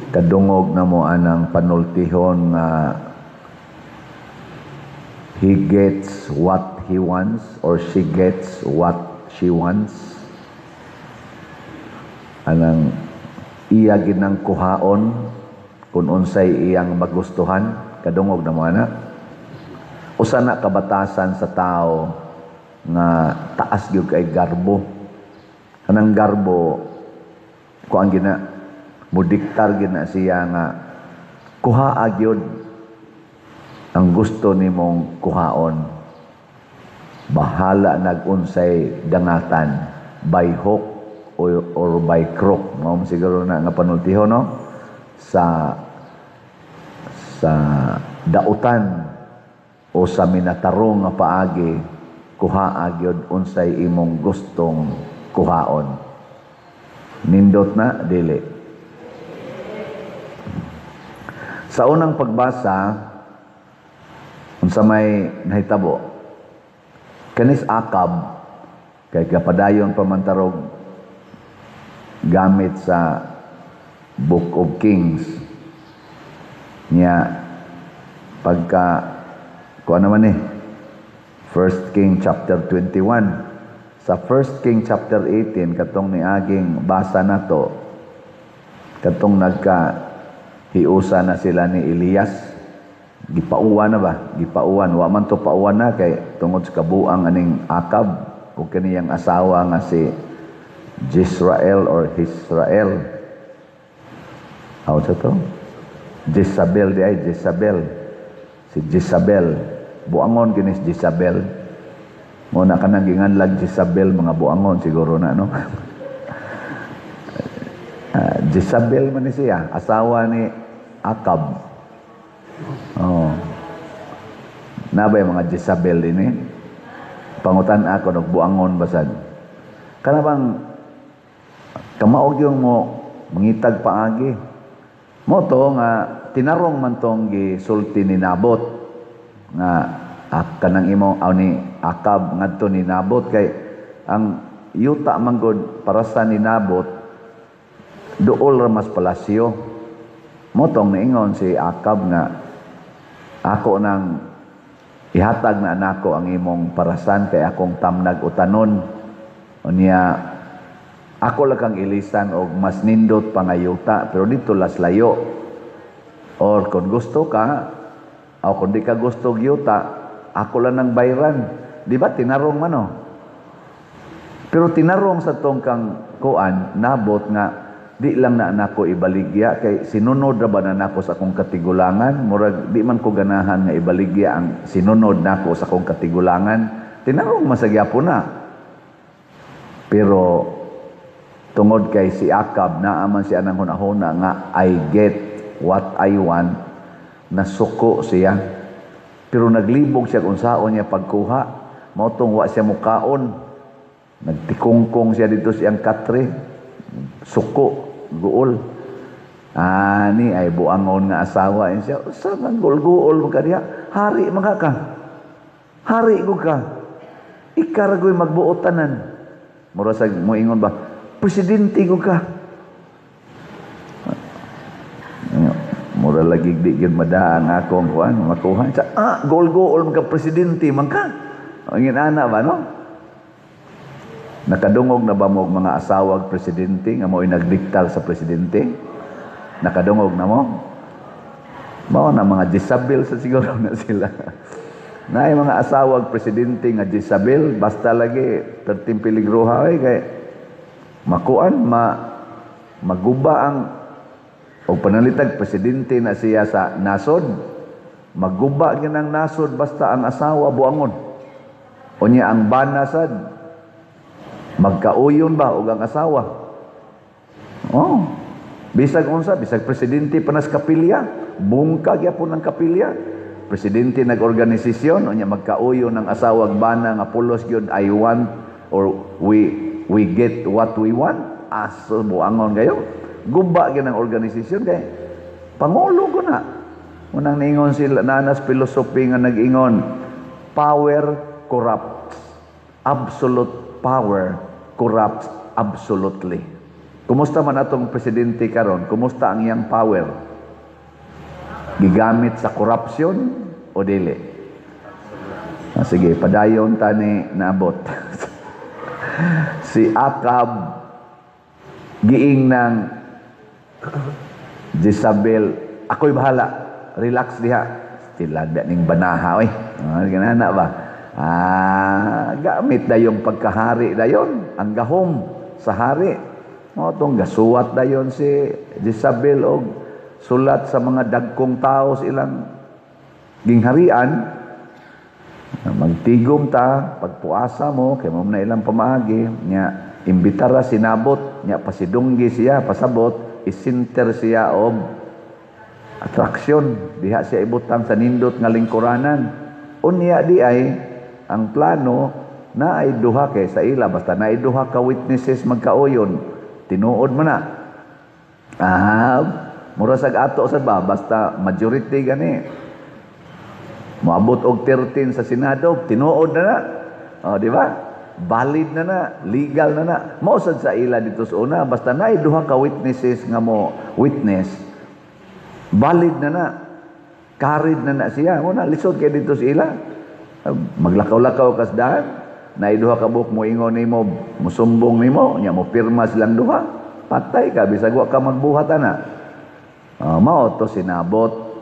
kadungog na mo anang panultihon nga he gets what he wants or she gets what she wants. Anang iya ginang kuhaon kung unsay iyang magustuhan, kadungog na mo ana. Usa na kabatasan sa tao nga taas gyud kay garbo. Kanang garbo kuan gina mudiktar gina siya nga kuhaa gyud ang gusto nimong kuhaon. Bahala nag-unsay dangatan by hook or by crook. Mao siguro na nga panultihon no sa dautan o sa minatarong nga paagi kuhaa gyud unsay imong gustong kuhaon. Nindot na dili. Sa unang pagbasa, unsa may nahitabo, kanis Akab, kay kapadayon pamantarog gamit sa Book of Kings, niya pagka, kuha naman 1 King chapter 21, sa 1 King chapter 18, katong ni aging basa na to, katong hiusa na sila ni Elias, gipauwan na ba? Gipauwan. Wa man to pauwan na kay tungod sa kabuang aning Akab o kaniyang asawa nga si Jezrael or Israel. How sa to? Jezabel di ay Jezabel. Si Jezabel. Buangon kinis Jezabel. Muna ka nang ginganlag Jezabel mga buangon siguro na no. Jezabel man ni siya, asawa ni Akab. Oh. Nabay mga Jezabel din Pangutan ako nagbuangon basad. Kana bang kamaog yung mo mangitag paagi. Mo to nga tinarong man tong gisulti ni Nabot nga kanang imo ni Akab ngadto ni Nabot kay ang yuta manggod para sa ni Nabot duol ra mas palasyo. Motong niingon si Akab nga ako nang ihatag na anako ang imong parasan kay akong tamnag utanon. Unya ako lang kang ilisan og mas nindot pangayuta pero dito las layo. Or kung gusto ka o kung di ka gusto gyuta, ako lang nang bayran. Di ba tinarong man no? Pero tinarong sa tong kang kuan Nabot nga di lang na nako ibaligya kay sinunod ra ba na nako sa akong katigulangan, murag di man ko ganahan nga ibaligya ang sinunod nako sa akong katigulangan. Tinarong masagyapon na. Pero tungod kay si Akab naaman siya nang hunahuna nga I get what I want, nasuko siya. Pero naglibog siya kung saan niya pagkuha. Mao tong wa siya mukaon. Nagtikungkong siya dito siyang katre. Suko guol. Ani ay buangon nga asawa siya. Sa man guol-guol mo kaniya? Hari mga ka. Hari ko ka. Ikaragoy magbuotanan. Mura sa moingon ba? Presidente ko ka. Mura lagi di gyud madaan akong kuan makuha sa guol-guol mga presidente man ka. Ang ana ba no? Nakadungog na ba mo mga asawag presidente nga mo'y nagdiktal sa presidente? Nakadungog na mo? Mao na mga Jezabel sa siguro na sila. Naay mga asawag presidente nga Jezabel, basta lagi 13 piligruha kay makuan maguba ang o panalitag presidente na siya sa nasod. Maguba ginang nasod basta ang asawa buangon. Unya ang banasad magkauyon ba og ang asawa? Oh. Bisag unsa, bisag presidente panas kapilya, bungkag yapon ang kapilya. Presidente nag-organisasyon unya magkauyon ang asawa ug bana nga pulos gyud I want or we get what we want. Aso buangon kayo. Guba gyud ang organisasyon kay pangulo ko na. Unang niingon sila nanas philosophy nga nag-ingon, power corrupts. Absolute power corrupts absolutely. Kumusta man atong presidente karon? Kumusta ang iyang power? Gigamit sa corruption o dili? Sige, padayon tani naabot. Si Akab giing ng Jezabel, ako'y bahala, relax diha. Tilada ning banaha, oy. Ganana ba? Gamit dayon pagkahari dayon, ang gahom sa hari. Mo tong gasuwat dayon si Jezabel og sulat sa mga dagkong tao sa ilang gingharian. Magtigom ta pagpuasa mo kay mo na ilang pamaagi nya imbitara sinabot nya pasidunggi siya pasabot isinter siya og attraction diha siya ibutang sa nindot nga lingkuranan. Unya di ay ang plano na ay duha kay sa ila basta na ay duha ka witnesses magkauyon tinuod mo na. Mura sag ato sa ba basta majority gani. Moabot og 13 sa Senado, tinuod na na. Di ba? Valid na na, legal na na. Mao sad sa ila dito sa una basta naay duha ka witnesses nga mo witness. Valid na na. Carried na na siya. Una lisod kay dito sa ila. Maglakaw-lakaw kas dahan. Naay duha ka buok mo ingon nimo, musumbong nimo, nya mo pirma silang duha. Patay ka bisag wa ka magbuhat ana. Mao to sinabot.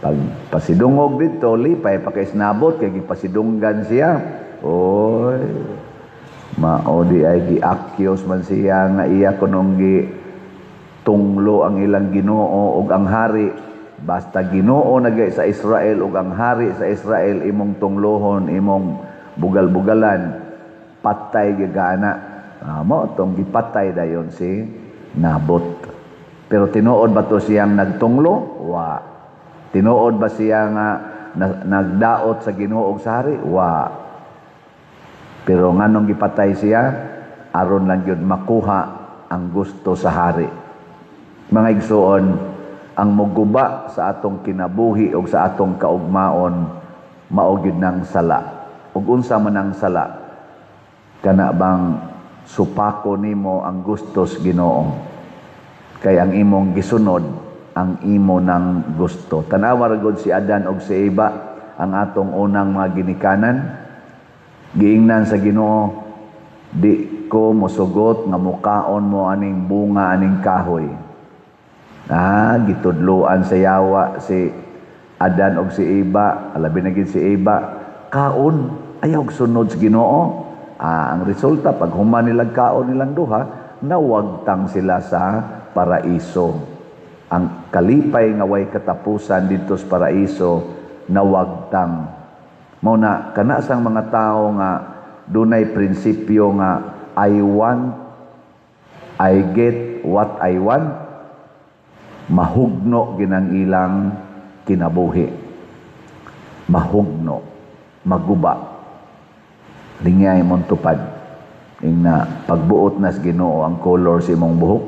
Pag pasidungog dito, lipay pa kay sinabot kay gipasidunggan siya. Oy. Mao di ay gi-accuse man siya nga iya kunong gi tunglo ang ilang Ginoo ug ang hari. Basta Ginoo nagay sa Israel ug ang hari sa Israel imong tunglohon, imong bugal-bugalan, patay gigana. Mao tong gipatay dayon si Nabot. Pero tinuod ba to siyang nagtunglo? Wa. Tinuod ba siya nga nagdaot sa Ginoo ug sa hari? Wa. Pero nganong gipatay siya aron lang gyud makuha ang gusto sa hari. Mga igsoon, ang moguba sa atong kinabuhi ug sa atong kaugmaon mao gyud nang sala. Ug unsa man ang sala? Kana bang supako nimo ang gustos Ginoo? Kay ang imong gisunod ang imo ng gusto. Tanawa ra gud si Adan ug si Eva ang atong unang mga ginikanan. Giingnan sa Ginoo, di ko mosugot nga mukaon mo aning bunga aning kahoy. Gitudloan sa yawa si Adan og si Eva, alabi na gid si Eva, kaon ayaw sunod sa Ginoo. Ang resulta pag human nilang kaon nilang duha, nawagtang sila sa paraiso. Ang kalipay nga way katapusan dito sa paraiso nawagtang. Mao na kana sang mga tao nga dunay prinsipyo nga I want, I get what I want, mahugno ginang ilang kinabuhi. Mahugno, maguba. Lingay mong tupad. Ingna pagbuot nas Ginoo ang color sa imong buhok.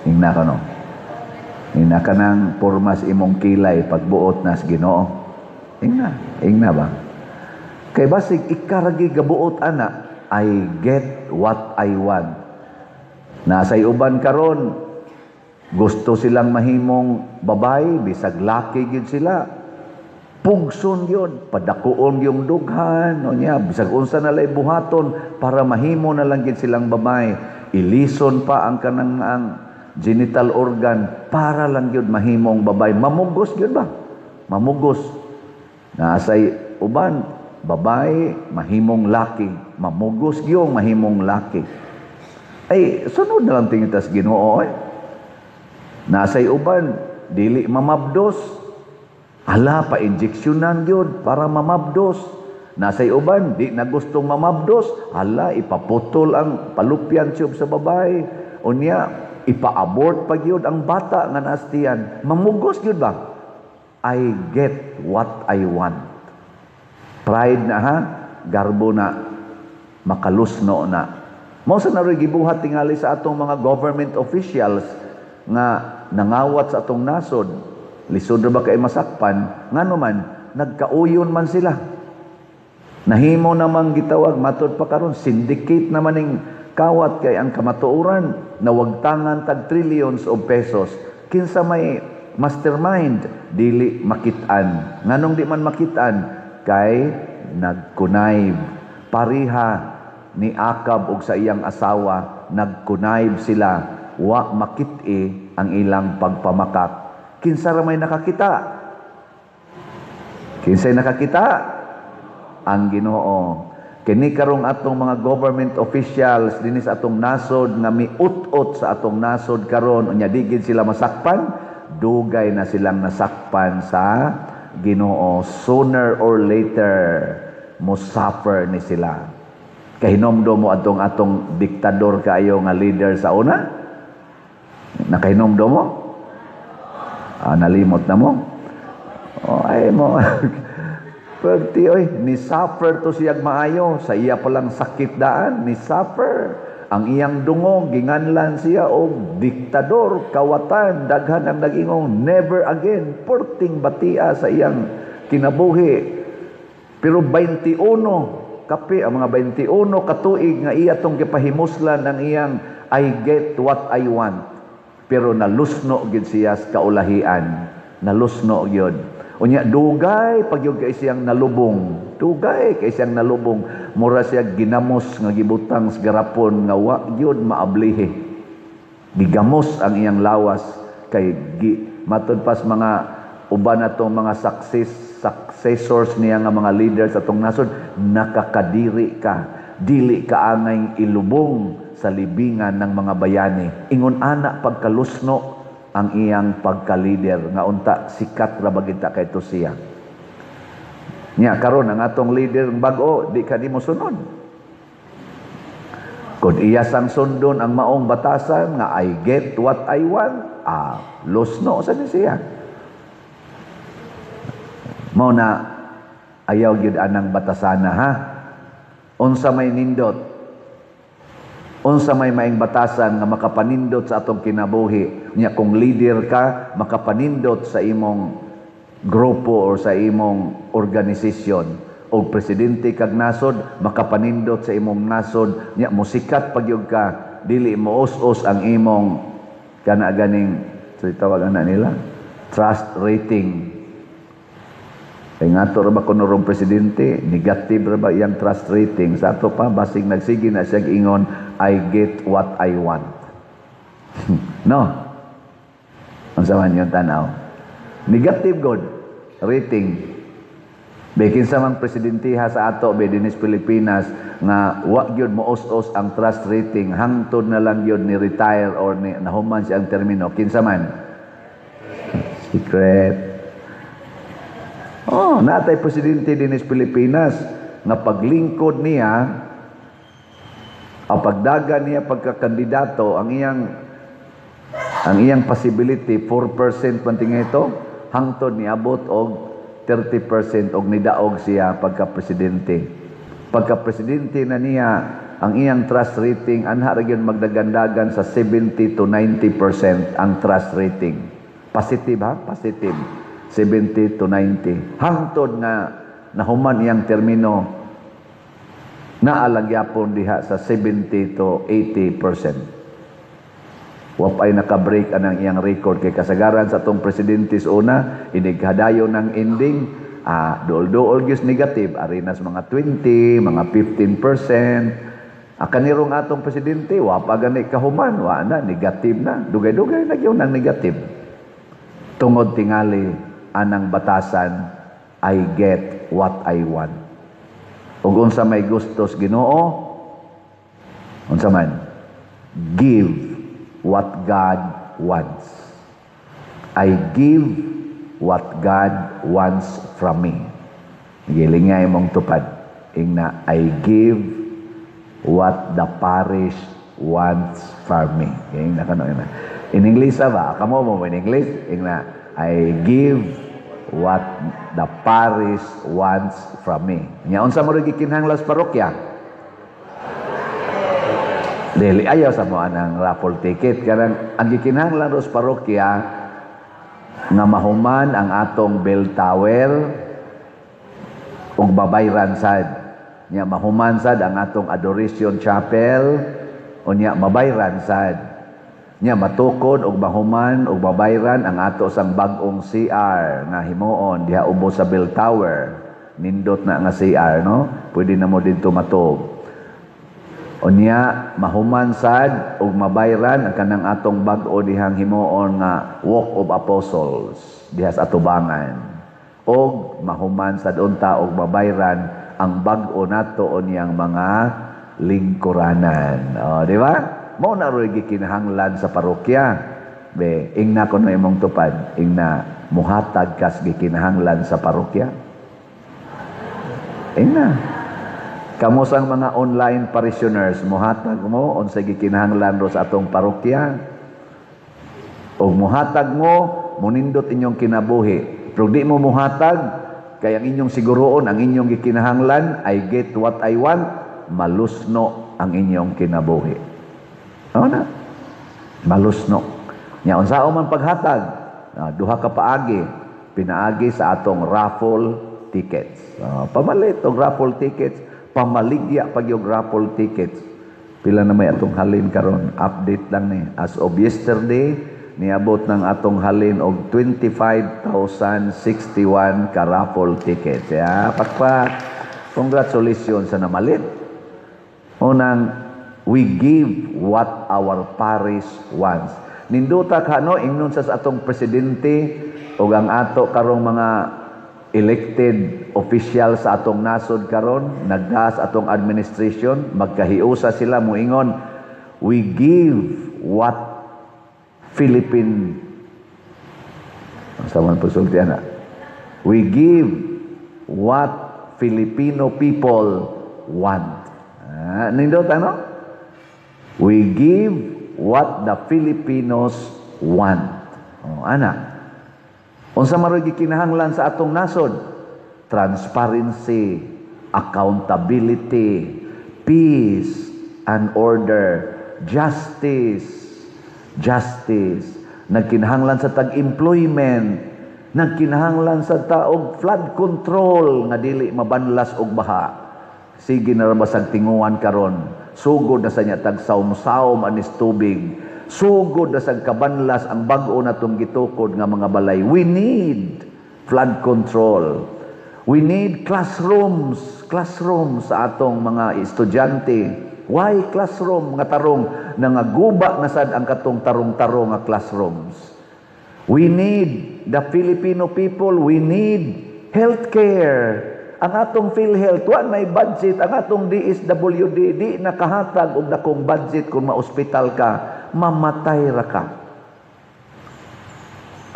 Ingna kano. Ingna kanang pormas imong kilay pagbuot nas Ginoo. Ingna ba? Kay basig ikaragi gabuot ana, I get what I want. Nasay uban karon gusto silang mahimong babae, bisag laki gyud sila. Pugson yun, padakuon yung dughan, o niya, bisag unsa na lay buhaton, para mahimo na lang gid silang babae. Ilison pa ang kanang ang genital organ, para lang yun mahimong babae. Mamugos yun ba? Mamugos. Nasay uban, babae, mahimong laki. Mamugos yung mahimong laki. Ay, sunod na lang tingitas Ginoo. Nasay uban, dili mamabdos. Hala, pa-injeksyonan yun para mamabdos. Nasay uban, di na gustong mamabdos. Hala, ipaputol ang palupyan tube sa babae. O niya, ipa-abort pag yun ang bata nga naastiyan. Mamugos yun ba? I get what I want. Pride na ha, garbo na, makalusno na. Mao sa naroy gibuhat tingali sa atong mga government officials nga nangawat sa atong nasod. Lisod ba kay masakpan, ngano man nagkauyon man sila. Nahimo namang gitawag matod pa karon syndicate naman ning Kawat kay ang kamatuoran nawagtangan tag trillions of pesos. Kinsa may mastermind dili makitaan. Nganong di man makitaan kay nagkunayb. Pariha ni Akab ug sa iyang asawa nagkunayb sila wa makit-i ang ilang pagpamakak. Kinsa ra may nakakita? Kinsay nakakita? Ang Ginoo. Kini karong atong mga government officials dinis atong nasod nga miut-ut sa atong nasod karon unya digid sila masakpan, dugay na silang nasakpan sa Ginoo. Sooner or later mo suffer ni sila. Kahinomdom mo atong diktador kaayo nga leader sa una? Nakahinomdom mo? Nalimot na mo? Ay mo. Perti, ni suffer to siyag maayo. Sa iya palang sakit daan, ni suffer. Ang iyang dungog, ginganlan siya o diktador, kawatan, daghan ang nagingong, never again, porting batia sa iyang kinabuhi. Pero 21, kape, ang mga 21 katuig nga iya tong gipahimuslan ang iyang I get what I want. Pero nalusno gid siya sa kaulahian. Nalusno gyud. Unya dugay pagyud kay siyang nalubong. Dugay kay siyang nalubong. Mura siya ginamos nga gibutang sa garapon nga wa gyud maablihi. Gigamos ang iyang lawas kay matud pas mga uban atong mga successors niya nga mga leaders atong nasod, nakakadiri ka. Dili ka angay ilubong sa libingan ng mga bayani. Ingon ana pagkalusno ang iyang pagka-leader nga unta sikat ra bagita kay to siya. Nya karon ang atong leader bag-o di ka di mo sunod. Kung iya sang sundon ang maong batasan nga I get what I want, lusno sa siya. Mao na ayaw gyud anang batasana ha. Unsa may nindot unsa may maing batasan nga makapanindot sa atong kinabuhi. Nya kung leader ka, makapanindot sa imong grupo or sa imong organisasyon. O presidente kag nasod, makapanindot sa imong nasod. Nya musikat pagyud ka, dili mo us-us ang imong kana ganing tawag ana nila trust rating. Kaya nga ito ba kung norong presidente, negative ra ba iyang trust rating? Sa ato pa, basig nagsige na siya ingon, I get what I want. No? Ang saman yung tanaw. Negative good rating. Bekin sa mga presidente ha sa ato, dinis Pilipinas, nga wag yun mo os-os ang trust rating, hangtod na lang yun ni retire or ni nahuman siya ang termino. Kinsa man? Secret. Natay presidente dinis Pilipinas nga paglingkod niya o pagdagan niya pagkakandidato ang iyang possibility 4% panting ito hangtod niabot og 30% og nidaog siya pagka-presidente. Pagka-presidente na niya ang iyang trust rating anha ra gyud magdagandagan sa 70 to 90% ang trust rating. Positive ha? Positive. 70 to 90. Hangtod nga nahuman iyang termino naalagyapon diha sa 70 to 80%. Wapay nakabreak anang iyang record kay kasagaran sa atong presidente sa una, inighadayon ng ending, dool-dool gyud negative, arinas mga 20, mga 15%. Kanirong atong presidente, wapa gani kahuman, wa na, negative na. Dugay-dugay na gyud ng negative. Tungod tingali anang batasan, I get what I want. Ug unsa may gustos Ginoo, unsa man, give what God wants. I give what God wants from me. Gilingay mong tupad. Ingna, I give what the parish wants from me. Ingna kano ina. In English ba? Kamo mo in English? Ingna, I give what the parish wants from me. Nya unsa mo rin gikinahanglan sa parokya? Dili ayaw sa mo anang raffle ticket. Karang ang gikinahanglan sa parokya nga mahuman ang atong bell tower ug babayran sad. Nya mahuman sad ang atong adoration chapel Unya mabayran sad. Nya matukod og mahuman og mabayran ang ato sang bag-ong CR nga himuon diha ubos sa bell tower. Nindot na nga CR, no? Pwede na mo dito matog. Unya mahuman sad og mabayran ang kanang atong bag-o dihang himuon nga Walk of Apostles diha sa atubangan. Og mahuman sad unta og mabayran ang bag-o nato unyang mga lingkuranan. O, di ba? Mao na roy gikinahanglan sa parokya. Be, ingna ko no imong tupad, ingna muhatag kas gikinahanglan sa parokya. Ingna. Kamo sang mga online parishioners, muhatag mo unsay gikinahanglan ro sa atong parokya. Og muhatag mo, munindot inyong kinabuhi. Pero di mo muhatag, kaya ang inyong siguroon, ang inyong gikinahanglan, I get what I want, malusno ang inyong kinabuhi. Ano na? Malusno. Nya unsao man paghatag, duha ka paagi, pinaagi sa atong raffle tickets. Pamalit og raffle tickets, pamaligya pag yung raffle tickets. Pila na may atong halin karon, update lang ni. As of yesterday, niabot ng atong halin og 25,061 ka raffle tickets. Pakpak. Congratulations sa namalit. Unang, we give what our parish wants. Ninduta ka no, ingnon sa atong presidente o ang ato karong mga elected official sa atong nasod karon, nagdas atong administration, magkahiusa sila moingon, we give what Philippine saman pasultian na. We give what Filipino people want. Nindot ano? We give what the Filipinos want. Ana. Unsa man ray gikinahanglan sa atong nasod? Transparency, accountability, peace and order, justice. Nagkinahanglan sa tag-employment, nagkinahanglan sa taog flood control nga dili mabanlas og baha. Sige na ra basag tinguan karon, sugod na sa nya tag saum-saum anis tubig, sugod na sa kabanlas ang bag-o natong gitukod nga mga balay. We need flood control. We need classrooms sa atong mga estudyante. Why classroom nga tarong nangaguba na sad ang katong tarong-tarong nga classrooms. We need the Filipino people, we need healthcare. Ang atong PhilHealth, wa may budget, ang atong DSWD, di nakahatag og dakong budget kung ma-ospital ka, mamatay ra ka.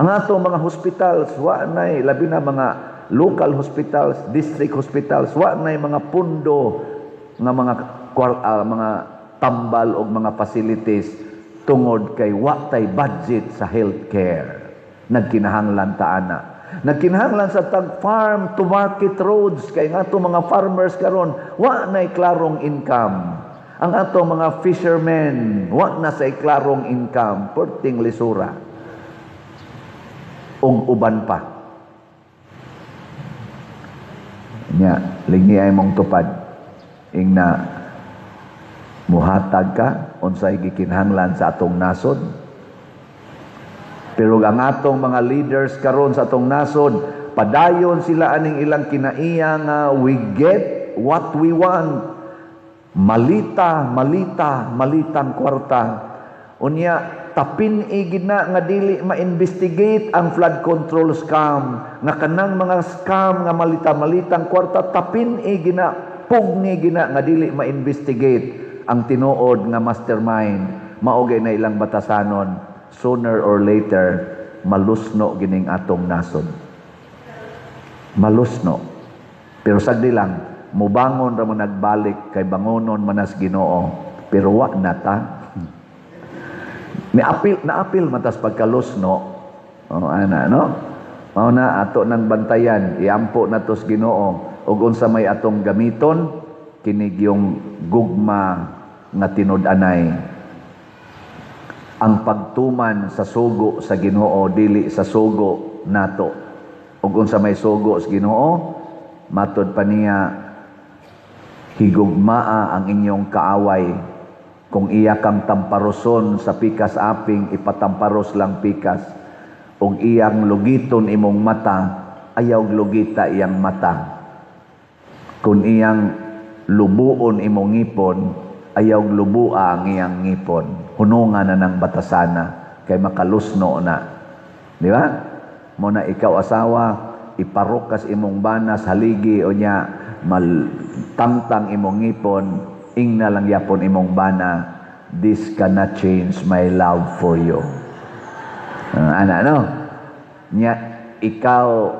Ang atong mga hospitals, wa nay, labi na mga local hospitals, district hospitals, wa nay mga pundo nga mga tambal o mga facilities tungod kay wa tay budget sa healthcare. Nagkinahanglan ta ana. Nagkinahanglan sa tag-farm to market roads kay nga ato mga farmers karon wa nay klarong income. Ang ato mga fishermen wa na say klarong income, perting lisura. Ug uban pa. Nya, lingi ay mong tupad. Ingna muhatag ka unsay gikinahanglan sa atong nasod. Pero ang atong mga leaders karon sa atong nasod, padayon sila aning ilang kinaiya nga we get what we want. Malitang kwarta. Unya tapin igina nga dili ma-investigate ang flood control scam, nga kanang mga scam nga malitang kwarta tapin igina pugni gina nga dili ma-investigate ang tinuod nga mastermind. Maugay na ilang batasanon, sooner or later malusno gining atong nasod. Malusno. Pero sagdi lang, mubangon ra man nagbalik kay bangonon manas Ginoo, pero wa na ta. Naapil matas pagkalusno. Ana no? Mao na ato nang bantayan, iampo natos Ginoo ug unsa may atong gamiton kinig yung gugma nga tinud-anay. Ang pagtuman sa sugo sa Ginoo dili sa sugo nato. Ug unsa may sugo sa Ginoo, matud pa niya, higugmaa ang inyong kaaway Kung iya kang tamparoson sa pikas aping, ipatamparos lang pikas. Ug iyang lugiton imong mata, ayaw lugita iyang mata. Kung iyang lubuon imong ngipon, ayaw lubua ang iyang ngipon. Hunungan na ng batasana, kay makalusno na. Di ba? Muna ikaw asawa, iparokas imong banas, haligi o niya, maltangtang imong ngipon, ing na lang yapon imong bana, this cannot change my love for you. Ana, no? Nya, ikaw,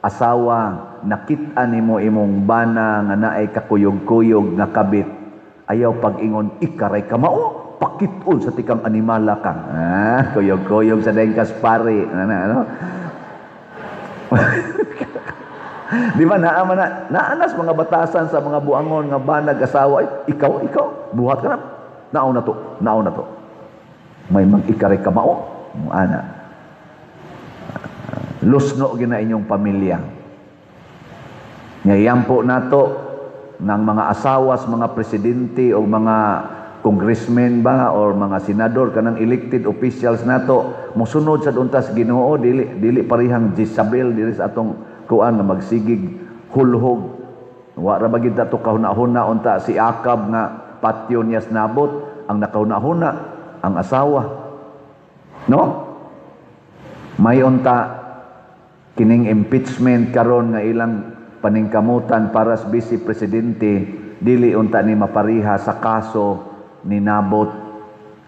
asawa, nakita nimo imong bana nga naay kakuyog-kuyog nga kabit, ayaw pag-ingon, ikaray ka mao, pakitul sa tikang animala ka. Kuyog-kuyog sa daing kaspari. Ano? Di ba naanas mga batasan sa mga buangon nga banag asawa, ikaw buhat ka na, naon na to may mag-ikaray ka mao ana lusno gina inyong pamilya ngayampo nato ng mga asawas, mga presidente o mga congressmen ba or mga senador kanang elected officials nato mosunod sa duntas Ginoo, dili parihang Jezabel dili sa atong kuan nga magsigig hulhog. Wa ra bagid dato kahuna-huna unta si Akab nga patyo niyas nabot ang nakahuna-huna ang asawa. No? May unta kining impeachment karon nga ilang paningkamutan para sa vice presidente dili unta ni mapariha sa kaso ni Nabot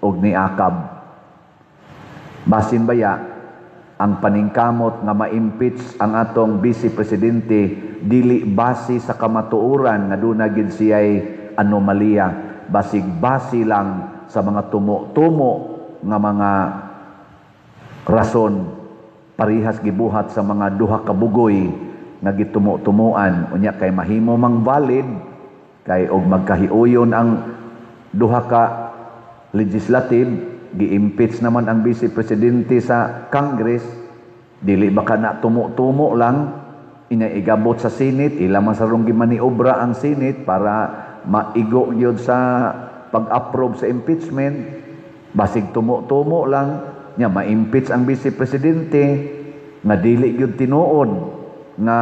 ug ni Akab. Basin baya ang paningkamot nga ma-impeach ang atong vice presidente dili base sa kamatuoran nga duna gid siya'y anomalya, basig base lang sa mga tumo-tumo nga mga rason parihas gibuhat sa mga duha ka bugoy nga gitumo-tumuan unya kay mahimo mang valid kay og magkahiuyon ang duha ka legislative gi-impeach naman ang vice presidente sa Congress, dili baka na tumo-tumo lang, inaigabot sa Senate, ilamang sarong gimaniobra ang Senate para maigo yun sa pag-approve sa impeachment, basig tumo-tumo lang, niya ma-impeach ang vice presidente, nga dili yun tinuod, nga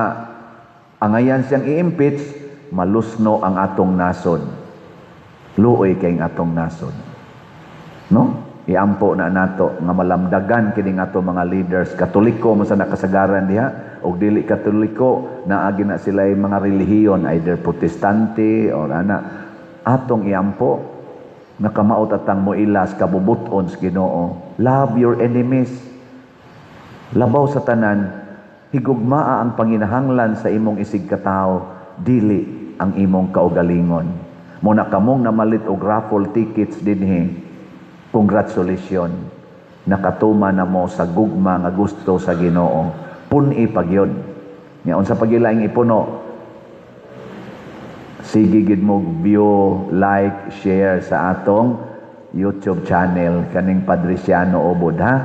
angayan siyang i-impeach, malusno ang atong nasod. Luoy kayong atong nasod. No? Iampo na nato nga malamdagan kini nga ato mga leaders Katoliko mo sa nakasagaran diha og dili Katoliko naagi na sila mga relihiyon either Protestante or ana atong iampo nakamaot atang moilas kabubuton sa Ginoo. Love your enemies. Labaw sa tanan higugmaa ang panginahanglan sa imong isig katao dili ang imong kaugalingon. Muna kamong namalit og raffle tickets dinhi. Congratulations, nakatuma na mo sa gugma nga gusto sa Ginoo. Pun-i pagyod. Nya unsa pagilaing ipuno? Sige gid mo view, like, share sa atong YouTube channel kaning Padresiano Obod ha.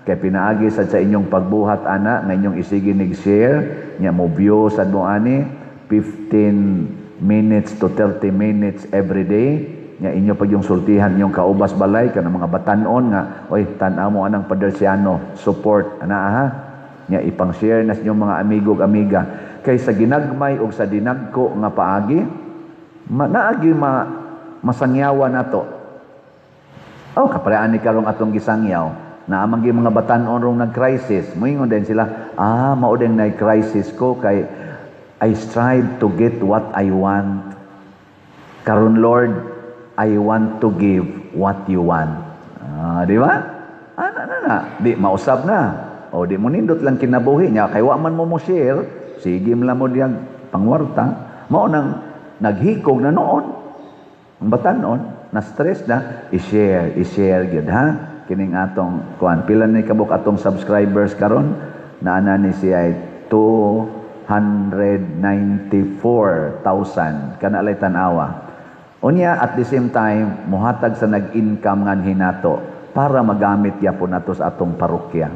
Kay pinaagi sa inyong pagbuhat ana nga inyong isigi nig share, nya mo view sad mo ani 15 minutes to 30 minutes every day. Nga inyo pag yung sultihan yung kaubas balay ka ng mga batanon nga oy tan-aw mo anang Padresiano support ana ha nya ipang-share na sa inyong mga amigo amiga kay sa ginagmay o sa dinagko nga paagi masangyawan nato kaparean ni karong atong gisangyaw na amang mga batanon rong nag-crisis moingon din sila mao ding nag-crisis ko kay I strive to get what I want karon Lord I want to give what you want. Di ba? Na. Di, mausap na. O di mo nindot lang kinabuhi niya. Kaya man mo share, sige mo lang mo diyang pangwarta. Mao nang naghikog na noon. Ang batanon, na-stress na, i-share yun, ha? Kining atong, kuan, pila ni kabuk atong subscribers karon na ni siya 294,000. Kanalay tanawa. Unya at the same time muhatag sa nag-income nganhi nato para magamit gyapon nato sa atong parokya.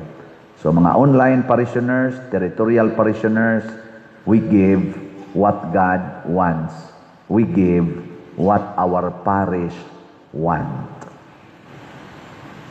So mga online parishioners, territorial parishioners, we give what God wants. We give what our parish 1.